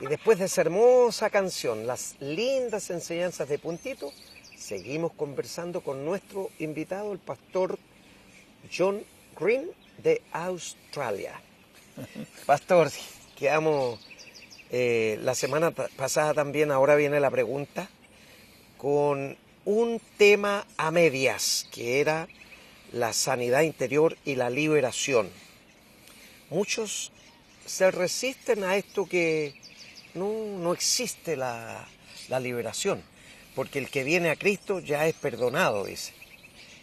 Y después de esa hermosa canción, las lindas enseñanzas de Puntito, seguimos conversando con nuestro invitado, el pastor John Green de Australia. Pastor, quedamos la semana pasada también, ahora viene la pregunta, con un tema a medias, que era la sanidad interior y la liberación. Muchos se resisten a esto que no existe la liberación, porque el que viene a Cristo ya es perdonado, dice.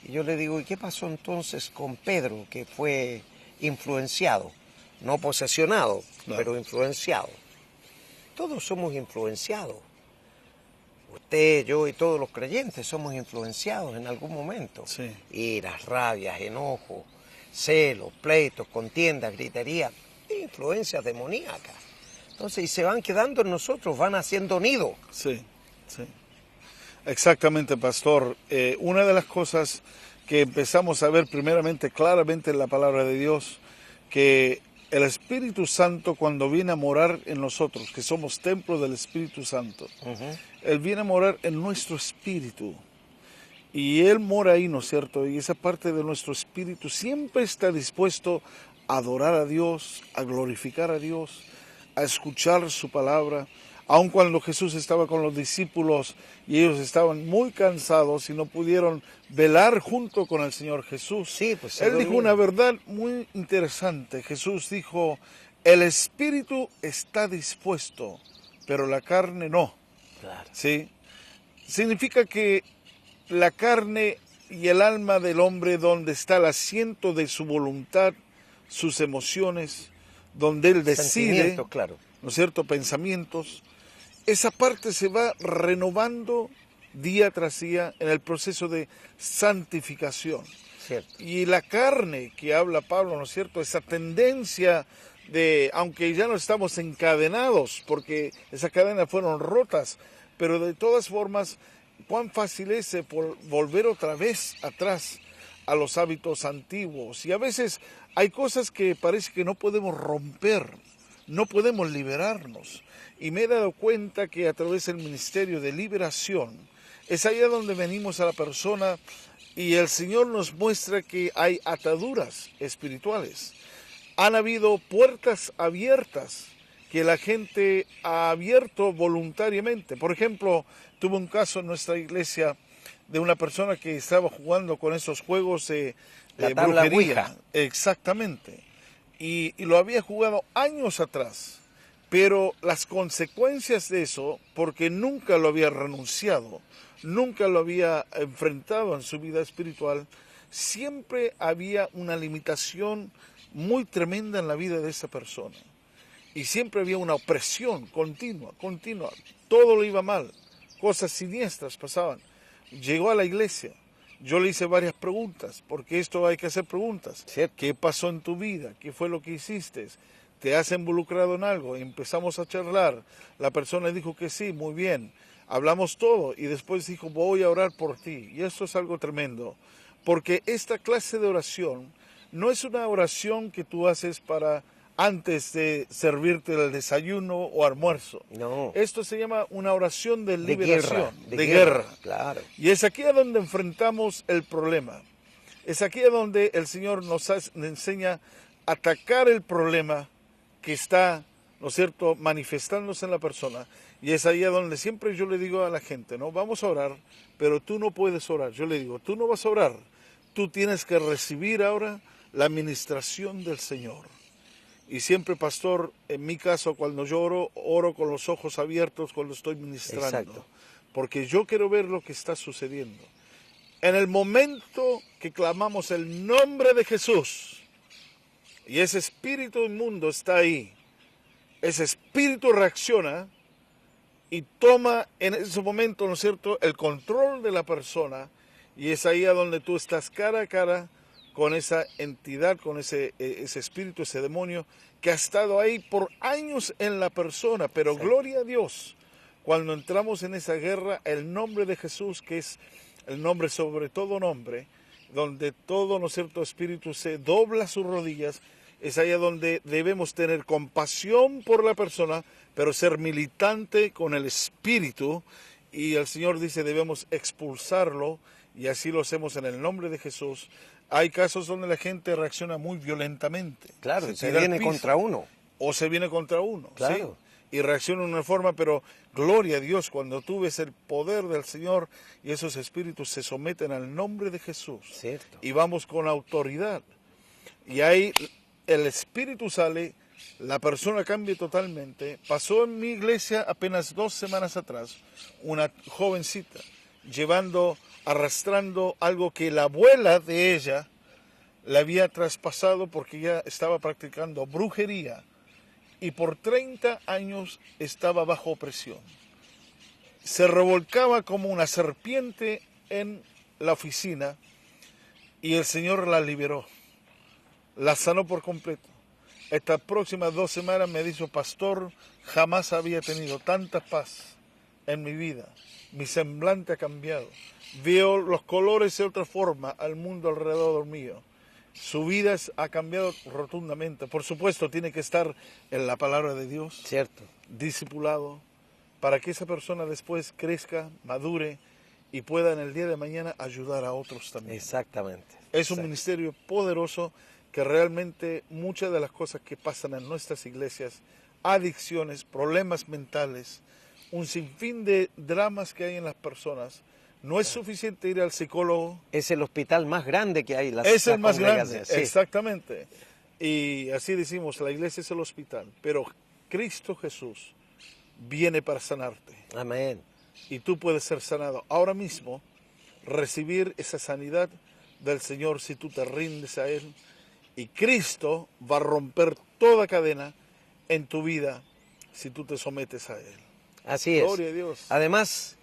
Y yo le digo, ¿y qué pasó entonces con Pedro, que fue influenciado? No posesionado, Claro. pero influenciado. Todos somos influenciados. Usted, yo y todos los creyentes somos influenciados en algún momento. Sí. Iras, rabias, enojo, celos, pleitos, contiendas, gritería, influencias demoníacas. Entonces, y se van quedando en nosotros, van haciendo nido. Sí, sí. Exactamente, pastor. Una de las cosas que empezamos a ver primeramente claramente en la palabra de Dios, que el Espíritu Santo cuando viene a morar en nosotros, que somos templo del Espíritu Santo, Él viene a morar en nuestro espíritu. Y Él mora ahí, ¿no es cierto? Y esa parte de nuestro espíritu siempre está dispuesto a adorar a Dios, a glorificar a Dios, a escuchar su palabra. Aun cuando Jesús estaba con los discípulos y ellos estaban muy cansados y no pudieron velar junto con el Señor Jesús, Sí, pues Él dijo una verdad muy interesante. Jesús dijo, el espíritu está dispuesto, pero la carne no. Claro. ¿Sí? Significa que la carne y el alma del hombre, donde está el asiento de su voluntad, sus emociones, donde él decide, Claro. ¿no es cierto?, pensamientos, esa parte se va renovando día tras día en el proceso de santificación. Cierto. Y la carne que habla Pablo, ¿no es cierto?, esa tendencia de, aunque ya no estamos encadenados, porque esas cadenas fueron rotas, pero de todas formas, cuán fácil es volver otra vez atrás a los hábitos antiguos. Y a veces hay cosas que parece que no podemos romper, no podemos liberarnos. Y me he dado cuenta que a través del ministerio de liberación, es allá donde venimos a la persona y el Señor nos muestra que hay ataduras espirituales. Han habido puertas abiertas que la gente ha abierto voluntariamente. Por ejemplo, tuve un caso en nuestra iglesia de una persona que estaba jugando con esos juegos de tabla brujería. Ouija. Exactamente. Y lo había jugado años atrás. Pero las consecuencias de eso, porque nunca lo había renunciado, nunca lo había enfrentado en su vida espiritual, siempre había una limitación muy tremenda en la vida de esa persona. Y siempre había una opresión continua. Todo le iba mal. Cosas siniestras pasaban. Llegó a la iglesia. Yo le hice varias preguntas, porque esto hay que hacer preguntas. Cierto. ¿Qué pasó en tu vida? ¿Qué fue lo que hiciste? ¿Te has involucrado en algo? Empezamos a charlar. La persona dijo que sí, muy bien. Hablamos todo y después dijo, voy a orar por ti. Y eso es algo tremendo, porque esta clase de oración no es una oración que tú haces para antes de servirte el desayuno o almuerzo. No. Esto se llama una oración de liberación, de guerra. Claro. Y es aquí a donde enfrentamos el problema. Es aquí a donde el Señor nos enseña a atacar el problema que está, ¿no es cierto?, manifestándose en la persona. Y es ahí a donde siempre yo le digo a la gente, ¿no? Vamos a orar, pero tú no puedes orar. Yo le digo, tú no vas a orar. Tú tienes que recibir ahora la administración del Señor. Y siempre, pastor, en mi caso, cuando yo oro con los ojos abiertos cuando estoy ministrando. Exacto. Porque yo quiero ver lo que está sucediendo. En el momento que clamamos el nombre de Jesús, y ese espíritu inmundo está ahí, ese espíritu reacciona y toma en ese momento, ¿no es cierto?, el control de la persona, y es ahí a donde tú estás cara a cara con esa entidad, con ese espíritu, ese demonio, que ha estado ahí por años en la persona. Pero Sí. Gloria a Dios, cuando entramos en esa guerra, el nombre de Jesús, que es el nombre sobre todo nombre, donde todo, ¿no es cierto?, espíritu se dobla sus rodillas es allá donde debemos tener compasión por la persona, pero ser militante con el espíritu. Y el Señor dice debemos expulsarlo, y así lo hacemos en el nombre de Jesús. Hay casos donde la gente reacciona muy violentamente. Claro, se tira al viene piso, contra uno. o se viene contra uno. Claro. ¿Sí? Y reacciona de una forma, pero gloria a Dios cuando tú ves el poder del Señor y esos espíritus se someten al nombre de Jesús. Cierto. Y vamos con autoridad. Y ahí el espíritu sale, la persona cambia totalmente. Pasó en mi iglesia apenas 2 semanas atrás una jovencita arrastrando algo que la abuela de ella le había traspasado porque ella estaba practicando brujería y por 30 años estaba bajo opresión. Se revolcaba como una serpiente en la oficina y el Señor la liberó, la sanó por completo. Estas próximas 2 semanas me dijo: pastor, jamás había tenido tanta paz en mi vida, mi semblante ha cambiado, veo los colores de otra forma al mundo alrededor mío. Su vida ha cambiado rotundamente. Por supuesto, tiene que estar en la palabra de Dios, Cierto. discipulado, para que esa persona después crezca, madure y pueda en el día de mañana ayudar a otros también. Exactamente. Es un ministerio poderoso que realmente muchas de las cosas que pasan en nuestras iglesias, adicciones, problemas mentales, un sinfín de dramas que hay en las personas, no es suficiente ir al psicólogo. Es el hospital más grande que hay. Es el más grande, sí. exactamente. Y así decimos, la iglesia es el hospital, pero Cristo Jesús viene para sanarte. Amén. Y tú puedes ser sanado ahora mismo, recibir esa sanidad del Señor si tú te rindes a Él. Y Cristo va a romper toda cadena en tu vida si tú te sometes a Él. Así es. Gloria a Dios. Además,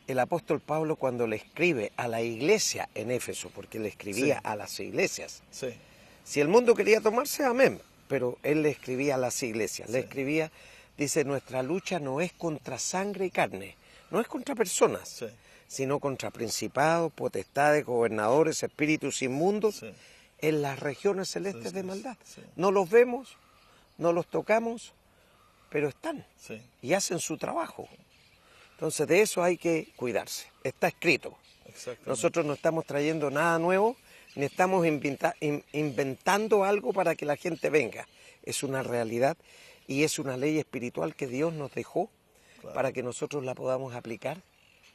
el apóstol Pablo, cuando le escribe a la iglesia en Éfeso, porque le escribía Sí. a las iglesias, Sí, si el mundo quería tomarse, amén, pero él le escribía a las iglesias, le Sí. escribía, dice, nuestra lucha no es contra sangre y carne, no es contra personas, sí, sino contra principados, potestades, gobernadores, espíritus inmundos sí. en las regiones celestes Sí, de sí, maldad. sí. No los vemos, no los tocamos, pero están Sí. y hacen su trabajo. Entonces de eso hay que cuidarse. Está escrito. Exactamente. Nosotros no estamos trayendo nada nuevo, ni estamos inventando algo para que la gente venga. Es una realidad y es una ley espiritual que Dios nos dejó para que nosotros la podamos aplicar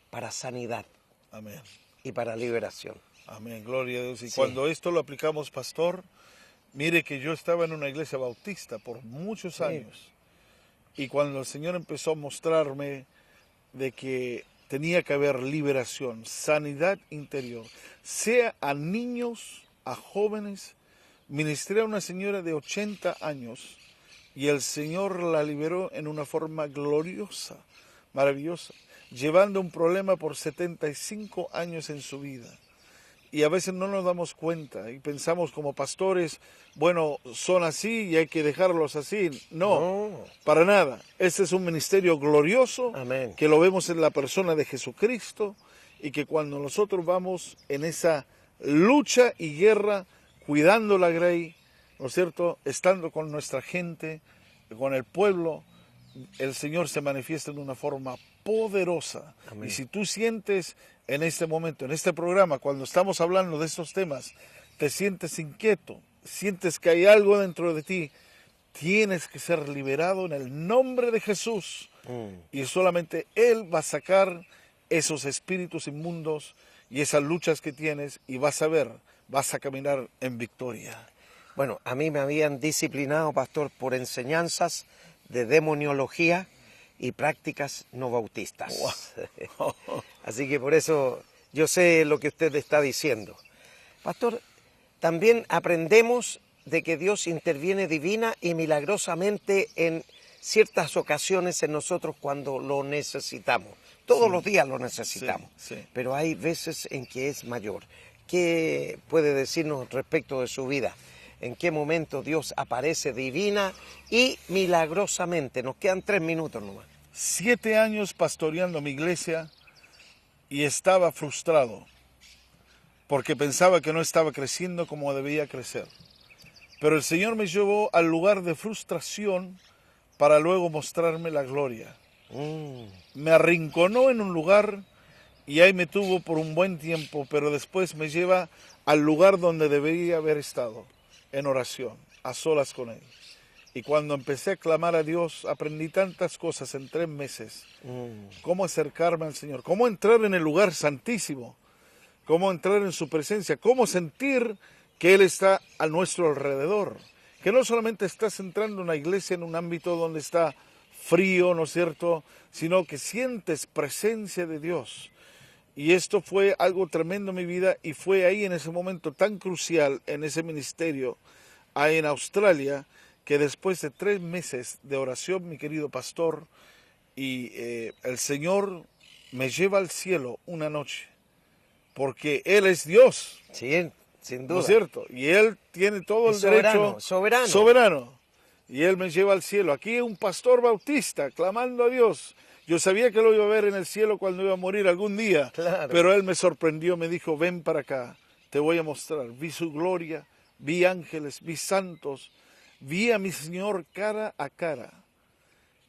para sanidad Amén. y para liberación. Amén, gloria a Dios. Y Sí. cuando esto lo aplicamos, pastor, mire que yo estaba en una iglesia bautista por muchos años. Y cuando el Señor empezó a mostrarme de que tenía que haber liberación, sanidad interior, sea a niños, a jóvenes, ministré a una señora de 80 años y el Señor la liberó en una forma gloriosa, maravillosa, llevando un problema por 75 años en su vida. Y a veces no nos damos cuenta y pensamos como pastores, bueno, son así y hay que dejarlos así. No, para nada. Este es un ministerio glorioso. Amén. Que lo vemos en la persona de Jesucristo y que cuando nosotros vamos en esa lucha y guerra, cuidando la grey, ¿no es cierto?, estando con nuestra gente, con el pueblo, el Señor se manifiesta de una forma poderosa. Amén. Y si tú sientes en este momento, en este programa, cuando estamos hablando de estos temas, te sientes inquieto, sientes que hay algo dentro de ti, tienes que ser liberado en el nombre de Jesús. Y solamente Él va a sacar esos espíritus inmundos y esas luchas que tienes y vas a ver, vas a caminar en victoria. Bueno, a mí me habían disciplinado, pastor, por enseñanzas de demoniología y prácticas no bautistas. Wow. Así que por eso yo sé lo que usted está diciendo. Pastor, también aprendemos de que Dios interviene divina y milagrosamente en ciertas ocasiones en nosotros cuando lo necesitamos. Todos los días lo necesitamos, Sí, sí. pero hay veces en que es mayor. ¿Qué puede decirnos respecto de su vida? ¿En qué momento Dios aparece divina y milagrosamente? Nos quedan 3 minutos nomás. 7 años pastoreando mi iglesia y estaba frustrado porque pensaba que no estaba creciendo como debía crecer. Pero el Señor me llevó al lugar de frustración para luego mostrarme la gloria. Me arrinconó en un lugar y ahí me tuvo por un buen tiempo, pero después me lleva al lugar donde debería haber estado, en oración, a solas con Él. Y cuando empecé a clamar a Dios, aprendí tantas cosas en 3 meses. Cómo acercarme al Señor, cómo entrar en el lugar santísimo, cómo entrar en su presencia, cómo sentir que Él está a nuestro alrededor. Que no solamente estás entrando en una iglesia en un ámbito donde está frío, ¿no es cierto?, sino que sientes presencia de Dios. Y esto fue algo tremendo en mi vida y fue ahí en ese momento tan crucial en ese ministerio, ahí en Australia, que después de 3 meses de oración, mi querido pastor, y el Señor me lleva al cielo una noche, porque Él es Dios. Sí, sin duda. ¿No es cierto? Y Él tiene todo el derecho. Soberano. Soberano. Y Él me lleva al cielo. Aquí un pastor bautista clamando a Dios. Yo sabía que lo iba a ver en el cielo cuando iba a morir algún día. Claro. Pero Él me sorprendió, me dijo, ven para acá, te voy a mostrar. Vi su gloria, vi ángeles, vi santos, vi a mi Señor cara a cara.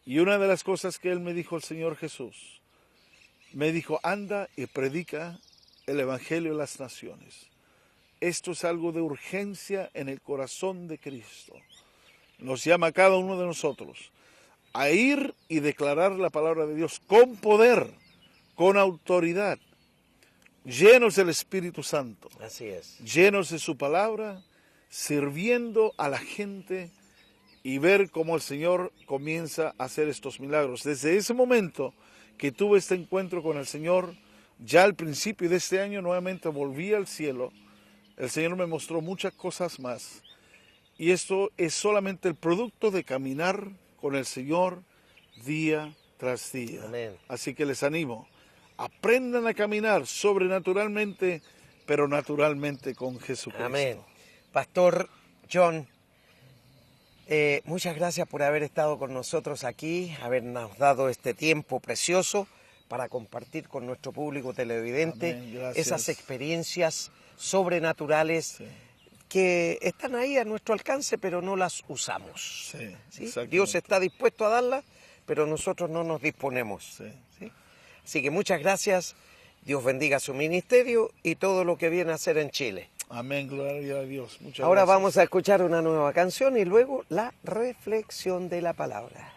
Y una de las cosas que Él me dijo, el Señor Jesús, me dijo, anda y predica el Evangelio a las naciones. Esto es algo de urgencia en el corazón de Cristo. Nos llama a cada uno de nosotros a ir y declarar la palabra de Dios con poder, con autoridad, llenos del Espíritu Santo. Así es. Llenos de su palabra, sirviendo a la gente y ver cómo el Señor comienza a hacer estos milagros. Desde ese momento que tuve este encuentro con el Señor, ya al principio de este año nuevamente volví al cielo. El Señor me mostró muchas cosas más. Y esto es solamente el producto de caminar con el Señor día tras día. Amén. Así que les animo, aprendan a caminar sobrenaturalmente, pero naturalmente con Jesucristo. Amén. Pastor John, muchas gracias por haber estado con nosotros aquí, habernos dado este tiempo precioso para compartir con nuestro público televidente. Amén, gracias. Esas experiencias sobrenaturales que están ahí a nuestro alcance, pero no las usamos. ¿Sí? Dios está dispuesto a darlas, pero nosotros no nos disponemos. ¿Sí? Así que muchas gracias. Dios bendiga su ministerio y todo lo que viene a hacer en Chile. Amén, gloria a Dios. Muchas Ahora gracias. vamos a escuchar una nueva canción y luego la reflexión de la palabra.